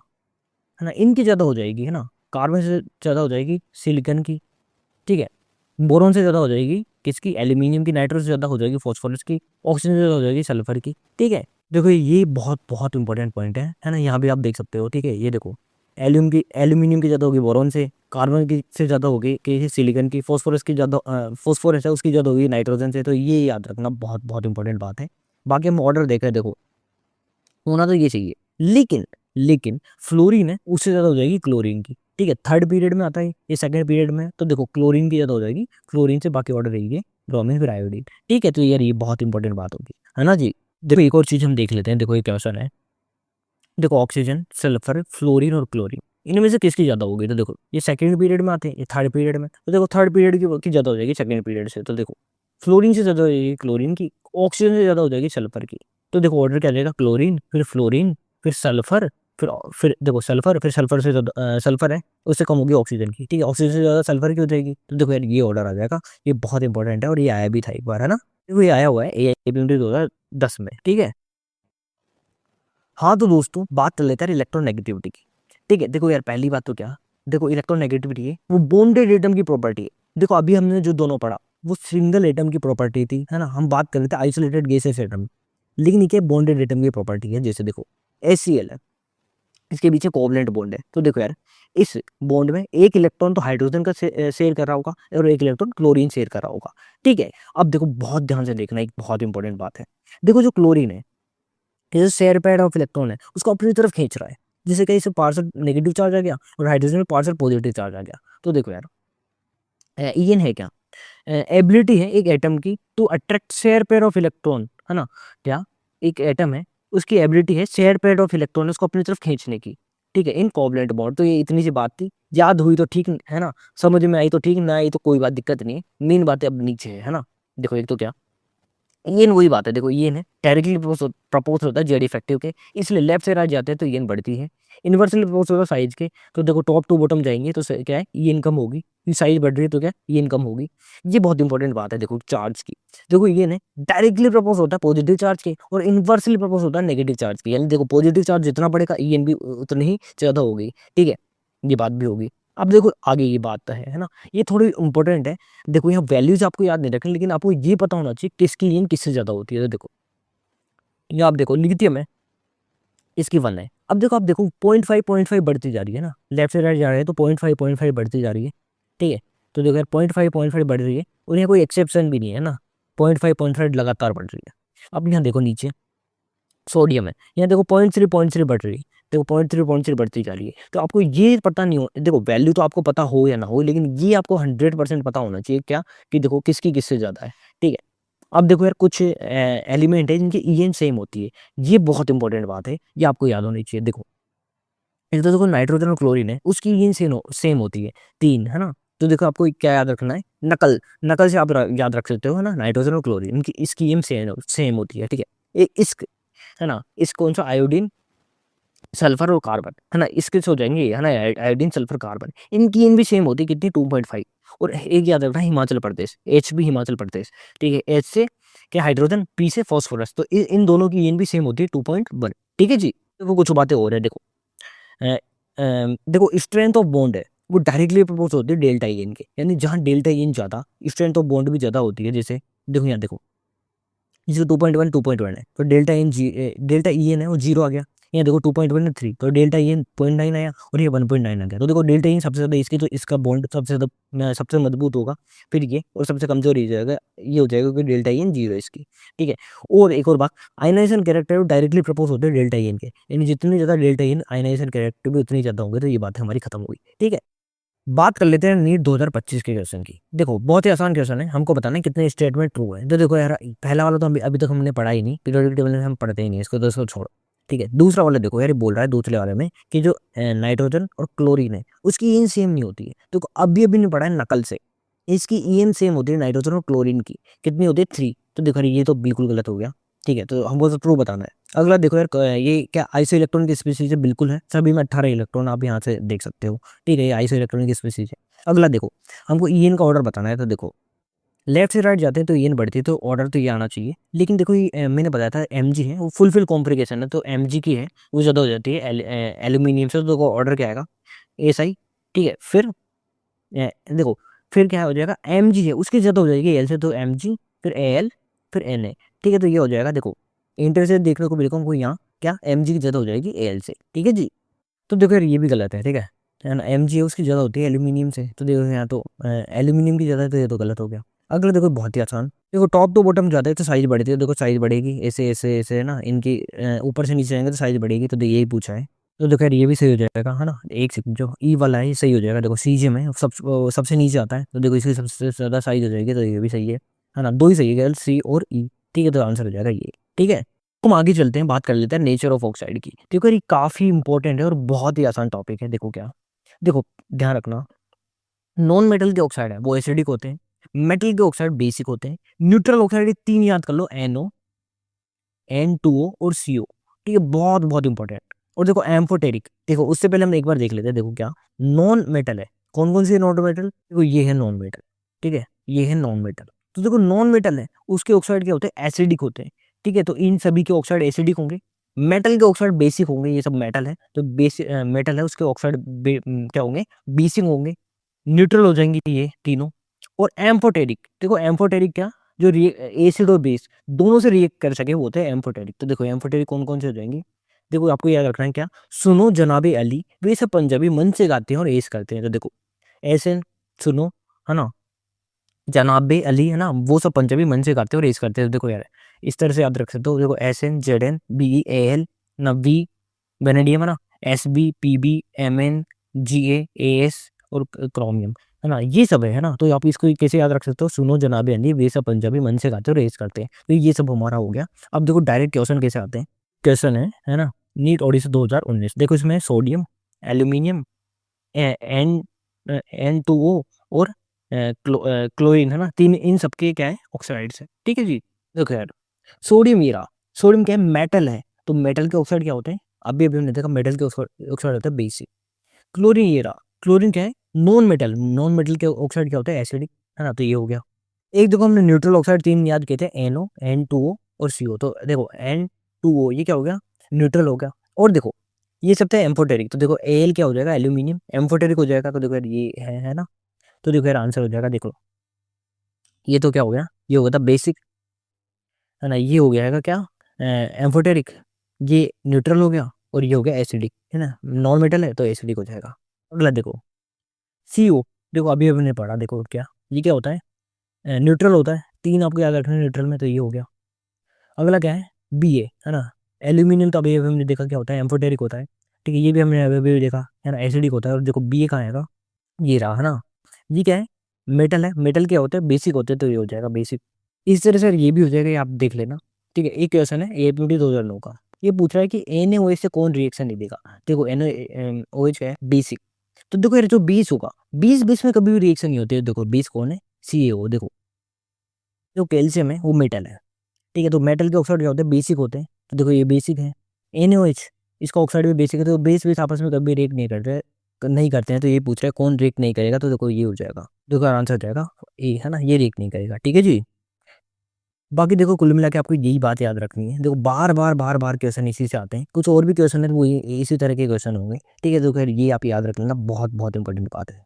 है ना, इनकी ज़्यादा हो जाएगी, है ना, कार्बन से ज़्यादा हो जाएगी सिलिकॉन की, ठीक है। बोरॉन से ज़्यादा हो जाएगी किसकी, एल्यूमिनियम की, नाइट्रोजन से ज़्यादा हो जाएगी फॉस्फोरस की, ऑक्सीजन से ज़्यादा हो जाएगी सल्फर की, ठीक है। देखो ये बहुत बहुत इंपॉर्टेंट पॉइंट है ना, यहाँ भी आप देख सकते हो, ठीक है। ये देखो एल्यूमिनियम की ज़्यादा होगी बोरॉन से, कार्बन की से ज़्यादा होगी कि सिलिकॉन की, फॉस्फोरस की ज़्यादा, फॉस्फोरस है उसकी ज़्यादा होगी नाइट्रोजन से। तो ये याद रखना बहुत बहुत इंपॉर्टेंट बात है। बाकी हम ऑर्डर देख रहे हैं, देखो होना तो ये चाहिए, लेकिन फ्लोरीन है उससे ज़्यादा हो जाएगी क्लोरीन की, ठीक है। थर्ड पीरियड में आता है ये, सेकंड पीरियड में, तो देखो क्लोरीन की ज़्यादा हो जाएगी, क्लोरीन से बाकी ऑर्डर रहेगी ब्रोमीन फिर आयोडीन, ठीक है। तो यार ये बहुत इंपॉर्टेंट बात होगी, है ना जी। देखो एक और चीज़ हम देख लेते हैं, देखो ये क्वेश्चन है, देखो ऑक्सीजन, सल्फर, फ्लोरीन और क्लोरीन, इनमें से किसकी ज़्यादा होगी। तो देखो ये सेकंड पीरियड में आते हैं, ये थर्ड पीरियड में, तो देखो थर्ड पीरियड की ज़्यादा हो जाएगी सेकंड पीरियड से। तो देखो फ्लोरीन से ज़्यादा हो जाएगी क्लोरीन की, ऑक्सीजन से ज़्यादा हो जाएगी सल्फर की। तो देखो ऑर्डर क्या जाएगा, क्लोरीन फिर फ्लोरीन फिर सल्फर, फिर देखो सल्फर, फिर सल्फर से ज़्यादा सल्फर है उससे कम होगी ऑक्सीजन की, ठीक है। ऑक्सीजन से ज़्यादा सल्फर की हो जाएगी, तो देखो यार ये ऑर्डर आ जाएगा। ये बहुत इंपॉर्टेंट है और ये आया भी था एक बार, है ना। देखो ये आया हुआ है AIPMT 2010 में, ठीक है। हाँ तो दोस्तों बात कर लेते हैं इलेक्ट्रोनेगेटिविटी की, ठीक है। देखो यार पहली बात तो क्या, देखो इलेक्ट्रोनेगेटिविटी है वो बॉन्डेड एटम की प्रॉपर्टी है। देखो अभी हमने जो दोनों पढ़ा वो सिंगल एटम की प्रॉपर्टी थी, है ना। हम बात कर रहे थे आइसोलेटेड गैसेस एटम, लेकिन ये क्या बॉन्डेड एटम की प्रॉपर्टी है। जैसे देखो HCl है, इसके पीछे कोवलेंट बॉन्ड है, तो देखो यार इस बॉन्ड में एक इलेक्ट्रॉन तो हाइड्रोजन का शेयर कर रहा होगा और एक इलेक्ट्रॉन क्लोरीन शेयर कर रहा होगा, ठीक है। अब देखो बहुत ध्यान से देखना, एक बहुत इंपॉर्टेंट बात है। देखो जो क्लोरीन है, ये जो शेयर पैड ऑफ इलेक्ट्रॉन है उसको अपनी तरफ खींच रहा है, जिससे कहीं से पार्शियल नेगेटिव चार्ज आ गया और हाइड्रोजन में पार्शियल पॉजिटिव चार्ज आ गया। तो देखो यार ईएन है क्या, एबिलिटी है एक एटम की to attract share pair of electron, है ना। क्या एक एटम है उसकी एबिलिटी है शेयर पेयर ऑफ इलेक्ट्रॉन उसको अपनी तरफ खींचने की, ठीक है, इन कोवलेंट बॉन्ड। तो ये इतनी सी बात थी, याद हुई तो ठीक है ना, समझ में आई तो ठीक, ना आई तो कोई बात दिक्कत नहीं है। मेन बातें अब नीचे है ना। देखो एक तो क्या, ईएन वही बात है, देखो ईएन है डायरेक्टली प्रपोज होता है जेड इफेक्टिव के, इसलिए लेफ्ट से राइट जाते हैं तो ईएन बढ़ती है। इन्वर्सली प्रपोज होता है साइज के, तो देखो टॉप टू बॉटम जाएंगे तो क्या है, ईएन कम होगी, साइज बढ़ रही है तो क्या ईएन कम होगी। ये बहुत इंपॉर्टेंट बात है देखो चार्ज की। देखो ईएन है डायरेक्टली प्रपोज होता है पॉजिटिव चार्ज के और इन्वर्सली प्रपोज होता है नेगेटिव चार्ज के, यानी देखो पॉजिटिव चार्ज जितना बढ़ेगा ईएन भी उतनी ही ज्यादा होगी, ठीक है। ये बात भी होगी। अब देखो आगे ये बात तो है ना, ये थोड़ी इंपॉर्टेंट है। देखो यहाँ वैल्यूज आपको याद नहीं रखनी, लेकिन आपको ये पता होना चाहिए किसकी ईएन किससे ज्यादा होती है। तो देखो ये आप देखो लिथियम है, इसकी 1 है। अब देखो आप देखो 0.5 बढ़ती जा रही है ना, लेफ्ट से राइट जा रहे हैं तो 0.5 बढ़ती जा रही है, ठीक है। तो देखो यार 0.5 बढ़ रही है और यहाँ कोई एक्सेप्शन भी नहीं है ना, 0.5 लगातार बढ़ रही है। अब यहाँ देखो नीचे सोडियम है, यहाँ देखो 0.3 बढ़ रही है, देखो 0.3 बढ़ती जा रही है। तो आपको ये पता नहीं हो, देखो वैल्यू तो आपको पता हो या ना हो, लेकिन ये आपको 100% पता होना चाहिए क्या, कि देखो किसकी किससे ज़्यादा है, ठीक है। अब देखो यार कुछ एलिमेंट है जिनकी ईएन सेम होती है, ये बहुत इंपॉर्टेंट बात है, ये आपको याद होनी चाहिए। देखो एक तो देखो नाइट्रोजन और क्लोरीन है उसकी ईएन सेम होती है 3, है ना। तो देखो आपको क्या याद रखना है, नकल नकल से आप याद रख सकते हो, है ना, नाइट्रोजन और क्लोरीन इनकी इसकी ईएन सेम होती है, ठीक है। इस है ना, इस कौन सा आयोडीन सल्फर और कार्बन, है ना, इसके से हो जाएंगे, है ना, आयोडीन सल्फर कार्बन, इनकी इन भी सेम होती है कितनी 2.5। और एक याद रखना हिमाचल प्रदेश, एच भी हिमाचल प्रदेश, ठीक है। एच से क्या हाइड्रोजन, पी से फॉस्फोरस, तो इन दोनों की इन भी सेम होती है 2.1, ठीक है जी। तो वो कुछ बातें हो रही है देखो, देखो स्ट्रेंथ ऑफ बॉन्ड है वो डायरेक्टली प्रोपोर्स होती है डेल्टा इन के, यानी जहाँ डेल्टा इन ज्यादा स्ट्रेंथ ऑफ बॉन्ड भी ज्यादा होती है। जैसे देखो यहाँ देखो जिसको 2.1 है तो डेल्टा ई एन है वो 0 आ गया। यहाँ देखो 2.1 3 तो डेल्टा ई एन 0.9 आया और ये 1.9 आ गया। तो देखो डेल्टा ई सबसे ज़्यादा इसकी, तो इसका बॉन्ड सबसे ज़्यादा सबसे मजबूत होगा, फिर ये और सबसे कमजोर हो जाएगा, ये हो जाएगा क्योंकि डेल्टा ई एन 0 है इसकी, ठीक है। और एक और बात, आयनाइजेशन कैरेक्टर डायरेक्टली प्रपोज होते हैं डेल्टा ई एन के, यानी जितनी ज़्यादा delta E N ionization character भी उतनी ज़्यादा होंगे। तो ये बात हमारी खत्म हो गई, ठीक है। बात कर लेते हैं नीट 2025 के क्वेश्चन की। देखो बहुत ही आसान क्वेश्चन है, हमको बताना है कितने स्टेटमेंट ट्रू है। तो देखो यार, पहला वाला तो अभी तक हमने पढ़ा ही नहीं, पीरियोडिक टेबल में हम पढ़ते ही नहीं इसको, तो इसको छोड़ो। ठीक है, दूसरा वाला देखो यार, ये बोल रहा है दूसरे वाले में कि जो नाइट्रोजन और क्लोरीन है उसकी ईएन सेम नहीं होती है। तो अभी नहीं पढ़ा है नकल से, इसकी ईएन सेम होती है नाइट्रोजन और क्लोरीन की, कितनी होती है 3। तो देखो ये तो बिल्कुल गलत हो गया। ठीक है, तो हमको तो ट्रू बताना है। अगला देखो यार, ये क्या आइसो इलेक्ट्रॉन की स्पीसीज है? बिल्कुल है, सभी में 18 इलेक्ट्रॉन आप यहाँ से देख सकते हो। ठीक है, ये आइसो इलेक्ट्रॉन की स्पीसीज है। अगला देखो, हमको ईएन का ऑर्डर बताना है। तो देखो लेफ्ट से राइट जाते हैं तो ईएन बढ़ती है, तो ऑर्डर तो ये आना चाहिए। लेकिन देखो ये मैंने बताया था एमजी है वो फुलफिल कॉम्प्लिकेशन है, तो एमजी की है वो ज़्यादा हो जाती है एल्यूमिनियम से। तो देखो ऑर्डर क्या आएगा? एसआई। ठीक है, फिर देखो फिर क्या हो जाएगा? एमजी है उसकी ज़्यादा हो जाएगी एल से, तो एमजी, फिर एल, फिर एन ए। ठीक है, तो ये हो जाएगा। देखो इंटर से देखने को बिल्कुल कोई यहाँ क्या एमजी की ज़्यादा हो जाएगी एल से। ठीक है जी, तो देखो यार ये भी गलत है। ठीक है ना, एम जी उसकी ज़्यादा होती है एल्यूमिनियम से, तो देखो यहाँ तो एल्यूमिनियम की ज़्यादा है, तो ये तो गलत हो गया। अगला देखो बहुत ही आसान, देखो टॉप टू बॉटम जाते हैं तो साइज बढ़ती है। देखो साइज बढ़ेगी ऐसे ऐसे ऐसे है ना, इनकी ऊपर से नीचे जाएंगे तो साइज बढ़ेगी, तो यही पूछा है। तो देखो यार ये भी सही हो जाएगा है ना, एक सेकंड, जो ई वाला है ये सही हो जाएगा। देखो सीजे में सबसे नीचे आता है, तो देखो इसकी सबसे ज़्यादा साइज हो जाएगी, तो ये भी सही है ना, दो ही सही है, सी और ई। ठीक है, तो आंसर हो जाएगा ये। ठीक है, हम आगे चलते हैं, बात कर लेते हैं नेचर ऑफ ऑक्साइड की। देखो ये काफी इंपॉर्टेंट है और बहुत ही आसान टॉपिक है। देखो क्या, देखो ध्यान रखना, नॉन मेटल के ऑक्साइड है वो एसिडिक होते हैं, मेटल के ऑक्साइड बेसिक होते हैं, न्यूट्रल ऑक्साइड तीन याद कर लो, NO, N2O और CO। ठीक है, बहुत बहुत इंपॉर्टेंट। और देखो एम्फोटेरिक, देखो उससे पहले हम एक बार देख लेते हैं। देखो क्या नॉन मेटल है, कौन कौन सी है नॉन मेटल? देखो ये है नॉन मेटल। ठीक है, ये है नॉन मेटल। तो देखो नॉन मेटल है उसके ऑक्साइड क्या होते हैं? एसिडिक होते हैं। ठीक है, तो इन सभी के ऑक्साइड एसिडिक होंगे, मेटल के ऑक्साइड बेसिक होंगे, ये सब मेटल है तो बेसिक मेटल है उसके ऑक्साइड क्या होंगे? बेसिक होंगे, न्यूट्रल हो जाएंगी ये तीनों। और एम्फोटेरिक, देखो एम्फोटेरिक क्या, जो एसिड और बेस दोनों से रिएक्ट कर सके वो होते हैं एम्फोटेरिक। तो देखो एम्फोटेरिक कौन कौन से हो जाएंगे? देखो आपको याद रखना है क्या, सुनो जनाबे अली, वे सब पंजाबी मन से गाते हैं और एस करते हैं। तो देखो ऐसे सुनो है ना, जनाबे अली है ना, वो सब पंजाबी मन से गाते हैं और एस करते हैं। तो देखो यार इस तरह से याद रख सकते हो। देखो SN ZN BE AL ना, वी वेनेडियम है ना, SBPB MN GA AS और क्रोमियम है ना, ये सब है ना। तो आप इसको कैसे याद रख सकते हो? सुनो जनाबे अली, वे सब पंजाबी मन से गाते हैं और रेस करते हैं। तो ये सब हमारा हो गया। अब देखो डायरेक्ट क्वेश्चन कैसे आते हैं। क्वेश्चन है ना, नीट ओडिशा 2019। देखो इसमें सोडियम, एल्यूमिनियम, एन N2O और क्लोरीन है ना, तीन इन सबके क्या है? ऑक्साइड्स है। ठीक है जी, देखो यार सोडियम, ये रहा सोडियम क्या है? मेटल है, तो मेटल के ऑक्साइड क्या होते हैं? अभी हमने देखा मेटल के ऑक्साइड होता है बेसिक। क्लोरीन, ये रहा क्लोरीन क्या है? नॉन मेटल, नॉन मेटल के ऑक्साइड क्या होता है? एसिडिक है ना, तो ये हो गया। एक देखो हमने न्यूट्रल ऑक्साइड तीन याद किए थे, NO N2O और CO। तो देखो N2O ये क्या हो गया? न्यूट्रल हो गया। और देखो ये सब थे एम्फोटेरिक, तो देखो Al क्या हो जाएगा? एल्यूमिनियम, एम्फोटेरिक हो जाएगा। तो देखो यार ये है ना, तो देखो यार आंसर हो जाएगा। देखो ये तो क्या हो गया? ये हो गया था बेसिक है ना, ये हो गया क्या? एम्फोटेरिक, ये न्यूट्रल हो गया, और ये हो गया एसिडिक है ना, नॉन मेटल है तो एसिडिक हो जाएगा। अगला देखो CO, देखो अभी हमने पढ़ा, देखो क्या ये क्या होता है? न्यूट्रल होता है, तीन आपको याद रखना है न्यूट्रल में, तो ये हो गया। अगला क्या है? BA है ना, एल्यूमिनियम, तो अभी हमने देखा क्या होता है? एम्फोटेरिक होता है। ठीक है, ये भी हमने अभी अभी देखा है ना, एसिडिक होता है। और देखो BA कहाँ आएगा? ये रहा है ना, ये क्या है? मेटल है, मेटल क्या होता है? बेसिक होते हैं, तो ये हो जाएगा बेसिक। इस तरह से ये भी हो जाएगा, ये आप देख लेना। ठीक है, एक क्वेश्चन है APT 2009 का, ये पूछ रहा है कि NaOH से कौन रिएक्शन नहीं देगा। देखो NaOH है बेसिक, तो देखो यार जो 20 होगा, 20 20 में कभी भी रिएक्शन नहीं होती है। देखो 20 कौन है? CaO। देखो जो कैल्शियम है वो मेटल है। ठीक है, तो मेटल के ऑक्साइड क्या होते हैं? बेसिक होते हैं, तो देखो ये बेसिक है। NaOH इसका ऑक्साइड भी बेसिक है, तो बेस बेस आपस में कभी रिएक्ट नहीं करते हैं। तो ये पूछ रहा है कौन रिएक्ट नहीं करेगा, तो देखो ये हो जाएगा, देखो आंसर हो जाएगा ए है ना, ये रिएक्ट नहीं करेगा। ठीक है जी, बाकी देखो कुल मिला के आपको यही बात याद रखनी है। देखो बार बार क्वेश्चन इसी से आते हैं, कुछ और भी क्वेश्चन है तो वो इसी तरह के क्वेश्चन होंगे। ठीक है, तो खैर ये आप याद रख लेना, बहुत बहुत इंपॉर्टेंट बात है।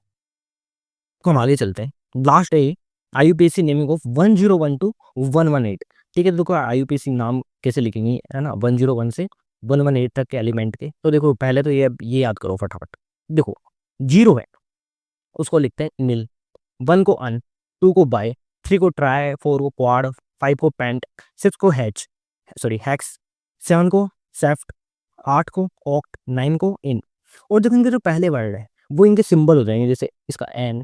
तो हम आगे चलते हैं, लास्ट है IUPAC नेमिंग ऑफ 1012 118। ठीक है, तो देखो IUPAC नाम कैसे लिखेंगे है ना, 101 से 118 तक के एलिमेंट के। तो देखो पहले तो ये याद करो फटाफट। देखो 0 है उसको लिखते हैं नील, 1 को अन, 2 को बाय, 3 को ट्राई, 4 को क्वाड, 5 को पेंट, 6 को हैक्स, 7 को सेफ्ट, 8 को ऑक्ट, 9 को इन। और देखो इनके जो पहले वर्ड है वो इनके सिंबल हो जाएंगे, जैसे इसका एन,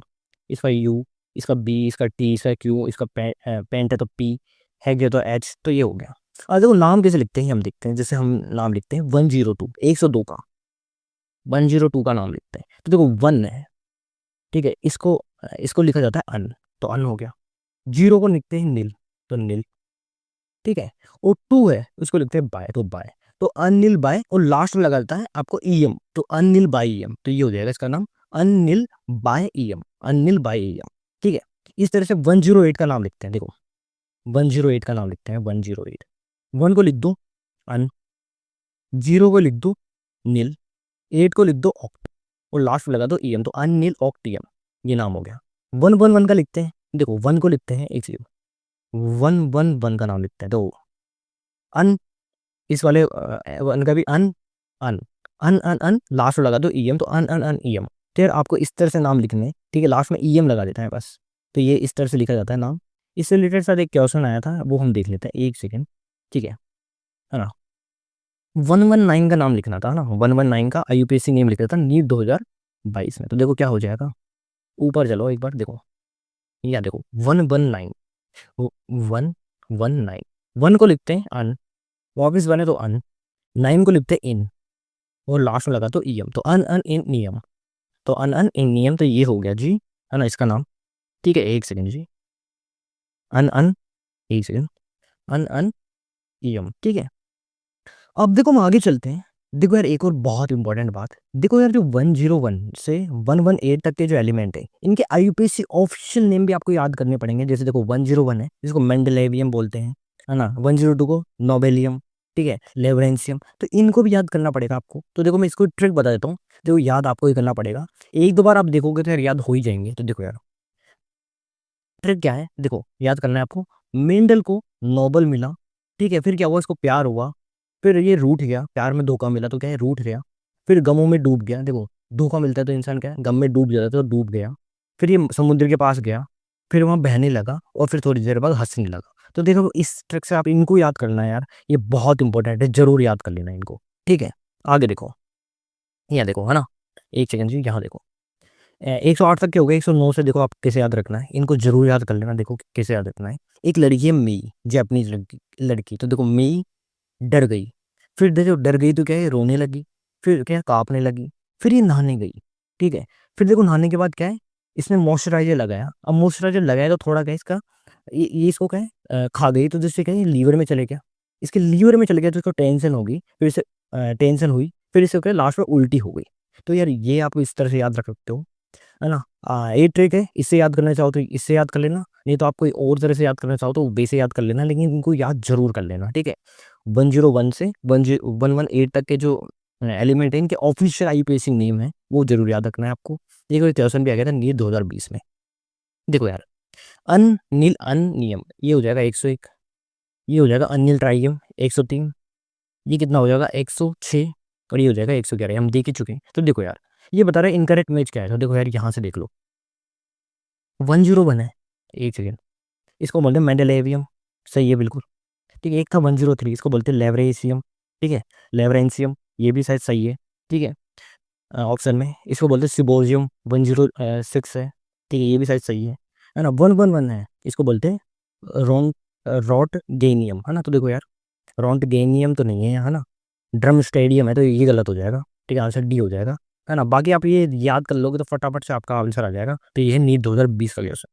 इसका यू, इसका बी, इसका टी, इसका क्यू, इसका पेंट है तो पी, हैग है तो एच, तो ये हो गया। और देखो नाम कैसे लिखते हैं हम देखते हैं, जैसे हम नाम लिखते हैं 102, 102 का 102 का नाम लिखते हैं, तो देखो 1 है, ठीक है, इसको इसको लिखा जाता है अन, तो अन हो गया। 0 को लिखते हैं नील, तो नील, ठीक है। और 2 है उसको लिखते हैं बाय, तो बाय, तो अनिल बाय, और लास्ट में लगा देता है आपको ईएम, तो अनिल बाय ईएम, तो ये हो जाएगा इसका नाम Anil by EM, Anil by EM, ठीक है। इस तरह से 108 का नाम लिखते हैं, देखो 108 का नाम लिखते हैं, 108, 1 को लिख दो अन, 0 को लिख दो नील, 8 को लिख दो ऑक्ट, और लास्ट में लगा दो ईएम, तो अनिल ऑक्ट ईएम, ये नाम हो गया। 111 का लिखते हैं, देखो 1 को लिखते हैं, एक 111 का नाम लिखते हैं, तो अन, इस वाले 1 का भी अन, अन, अन अन अन, लास्ट में लगा दो ईएम, तो अन अन अन ईएम। तो यार आपको इस तरह से नाम लिखने हैं, ठीक है, लास्ट में ईएम लगा देता है बस, तो ये इस तरह से लिखा जाता है नाम। इससे रिलेटेड साथ एक क्वेश्चन आया था, वो हम देख लेते हैं, एक सेकेंड, ठीक है ना। 119 का नाम लिखना था ना, 119 का IUPAC नेम लिखा था नीट 2022 में, तो देखो क्या हो जाएगा, ऊपर चलो एक बार देखो, या देखो 119, 119, 1 को लिखते हैं अन, वापिस बने तो अन, 9 को लिखते हैं इन, और लास्ट में लगा तो ईएम, तो अन अन इन नियम, तो अन अन इन नियम, तो ये हो गया जी, है ना इसका नाम, ठीक है। एक सेकेंड जी, अन अन, एक सेकेंड, अन अन ईएम, ठीक है। अब देखो हम आगे चलते हैं, देखो यार एक और बहुत इंपॉर्टेंट बात, देखो यार जो 101 से 118 तक के जो एलिमेंट है, इनके IUPAC ऑफिशियल नेम भी आपको याद करने पड़ेंगे। जैसे देखो 101 है, जिसको मेंडलेवियम बोलते हैं, है ना, 102 को नोबेलियम, ठीक है, लेवरेंसियम, तो इनको भी याद करना पड़ेगा आपको। तो देखो मैं इसको ट्रिक बता देता हूँ, जो याद आपको ही करना पड़ेगा, एक दो बार आप देखोगे तो यार याद हो ही जाएंगे। तो देखो यार ट्रिक क्या है, देखो याद करना है आपको, मेंडल को नोबल मिला, ठीक है, फिर क्या हुआ, इसको प्यार हुआ, फिर ये रूठ गया, प्यार में धोखा मिला तो क्या है, रूठ गया, फिर गमों में डूब गया, देखो धोखा मिलता है तो इंसान क्या है, गम में डूब जाता है, तो डूब गया, फिर ये समुद्र के पास गया, फिर वहां बहने लगा, और फिर थोड़ी देर बाद हंसने लगा। तो देखो इस ट्रिक से आप इनको याद करना है यार, ये बहुत इंपॉर्टेंट है, जरूर याद कर लेना इनको, ठीक है। आगे देखो, यहाँ देखो, है ना, एक सेकंड जी, यहाँ देखो 108 तक के हो गए, 109 से देखो आप कैसे याद रखना है, इनको जरूर याद कर लेना, देखो कैसे याद रखना है। एक लड़की है मई, जापानीज लड़की, तो देखो मई डर गई, फिर देखो डर गई तो क्या है, रोने लगी, फिर क्या है, कांपने लगी, फिर ये नहाने गई, ठीक है। फिर देखो नहाने के बाद क्या है, इसने मॉइस्चराइजर लगाया, अब मॉइस्चराइजर लगाया तो थोड़ा क्या है इसका, ये इसको क्या है, खा गई, तो जिससे क्या है लीवर में चले गया, इसके लीवर में चले गया, तो इसको टेंशन होगी, फिर इसे टेंशन हुई, फिर इसको क्या लास्ट में उल्टी हो गई। तो यार ये आप इस तरह से याद रख सकते हो, है ना। ये ट्रिक है, इससे याद करना चाहो तो इससे याद कर लेना, नहीं तो आप कोई और तरह से याद करना चाहो तो वैसे याद कर लेना, लेकिन इनको याद जरूर कर लेना, ठीक है। 101 से 118 तक के जो एलिमेंट है, इनके ऑफिशियल IUPAC नेम है, वो जरूर याद रखना है आपको। देखो क्वेश्चन भी आ गया था नीट 2020 में, देखो यार अन नील अन नियम, ये हो जाएगा 101, ये हो जाएगा अनिल ट्राइयम 103, ये कितना हो जाएगा 106, और ये हो जाएगा 111, हम देख ही चुके हैं। तो देखो यार ये बता रहा है इनकरेक्ट मैच क्या है, तो देखो यार यहाँ से देख लो 101 है, एक सेकेंड, इसको बोलते हैं मेंडेलेवियम, सही है बिल्कुल, ठीक है। एक था 103, इसको बोलते हैं लेवरेसियम, ठीक है, लेवरेंसियम, ये भी शायद सही है, ठीक है। ऑप्शन में इसको बोलते हैं सिबोजियम 106 है, ठीक है, ये भी शायद सही है ना। 111 है, इसको बोलते हैं रॉटगेनियम, है ना। तो देखो यार रॉन्टगेनियम तो नहीं है ना, ड्रम स्टेडियम है, तो ये गलत हो जाएगा, ठीक है, आंसर डी हो जाएगा, है ना। बाकी आप ये याद कर लोगे तो फटाफट से आपका आंसर आ जाएगा, तो ये है नीट 2020 का क्वेश्चन।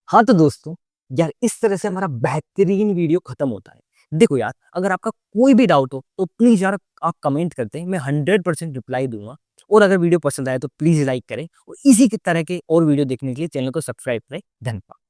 हाँ तो दोस्तों यार इस तरह से हमारा बेहतरीन वीडियो खत्म होता है। देखो यार अगर आपका कोई भी डाउट हो तो प्लीज यार आप कमेंट करते हैं, मैं 100% रिप्लाई दूंगा। और अगर वीडियो पसंद आए तो प्लीज लाइक करें, और इसी की तरह के और वीडियो देखने के लिए चैनल को सब्सक्राइब करें। धन्यवाद।